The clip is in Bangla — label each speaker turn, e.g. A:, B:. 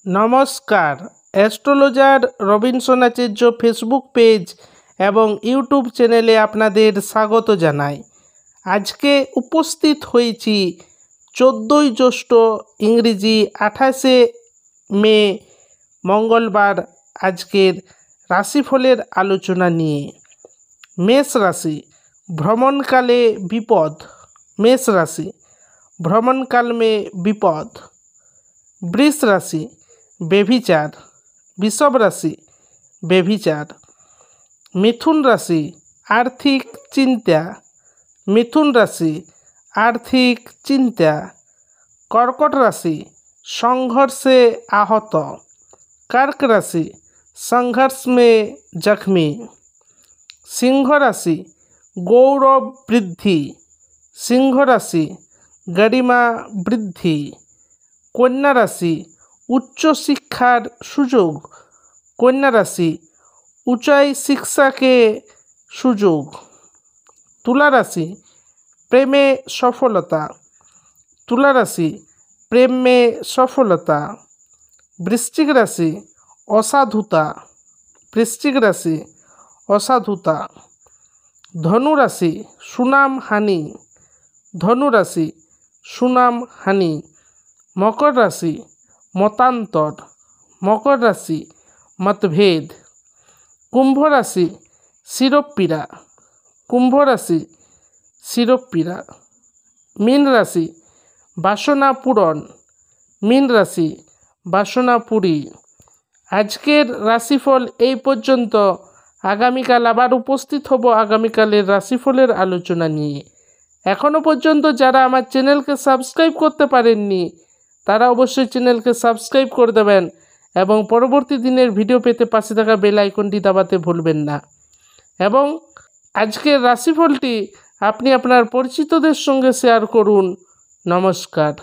A: নমস্কার, অ্যাস্ট্রোলজার রবিনসন আচার্য ফেসবুক পেজ এবং ইউটিউব চ্যানেলে আপনাদের স্বাগত জানাই। আজকে উপস্থিত হয়েছি 14ই জ্যৈষ্ঠ ইংরেজি 28শে মে মঙ্গলবার আজকের রাশিফলের আলোচনা নিয়ে। মেষ রাশি, ভ্রমণকালে বিপদ। মেষ রাশি, ভ্রমণকাল মে বিপদ। বৃষ রাশি, বেভিচার। বৃষভ রাশি, বেভিচার। মিথুন রাশি, আর্থিক চিন্তা। মিথুন রাশি, আর্থিক চিন্তা। কর্কট রাশি, সংঘর্ষে आहत। कर्क राशि, संघर्ष में जख्मी। सिंह राशि, गौरव वृद्धि। सिंह राशि, गरिमा वृद्धि। कन्या राशि, उच्च शिक्षार सुयोग। कन्या राशि, उच्चाई शिक्षा के सुयोग। तुला राशि, प्रेमे सफलता। तुला राशि, प्रेम में सफलता। वृश्चिक राशि, असाधुता। वृश्चिक राशि, असाधुता। धनु राशि, सुनाम हानि। धनु राशि, सुनाम हानि। मकर राशि, मतांतर। मकर राशि, मतभेद। कुंभ राशि, शिरोपीड़ा। कुंभ राशि, शिरोपीड़ा। मीन राशि, बासना पूरण। मीन राशि, बासना पूरी। आजकेर राशिफल এই পর্যন্ত। আগামীকাল আবার উপস্থিত হব আগামীকালের রাশিফলের আলোচনা নিয়ে। এখনও পর্যন্ত যারা আমার চ্যানেলকে সাবস্ক্রাইব করতে পারেননি তারা অবশ্যই চ্যানেলকে সাবস্ক্রাইব করে দেবেন এবং পরবর্তী দিনের ভিডিও পেতে পাশে থাকা বেল আইকনটি দাবাতে ভুলবেন না। এবং আজকের রাশিফলটি আপনি আপনার পরিচিতদের সঙ্গে শেয়ার করুন। নমস্কার।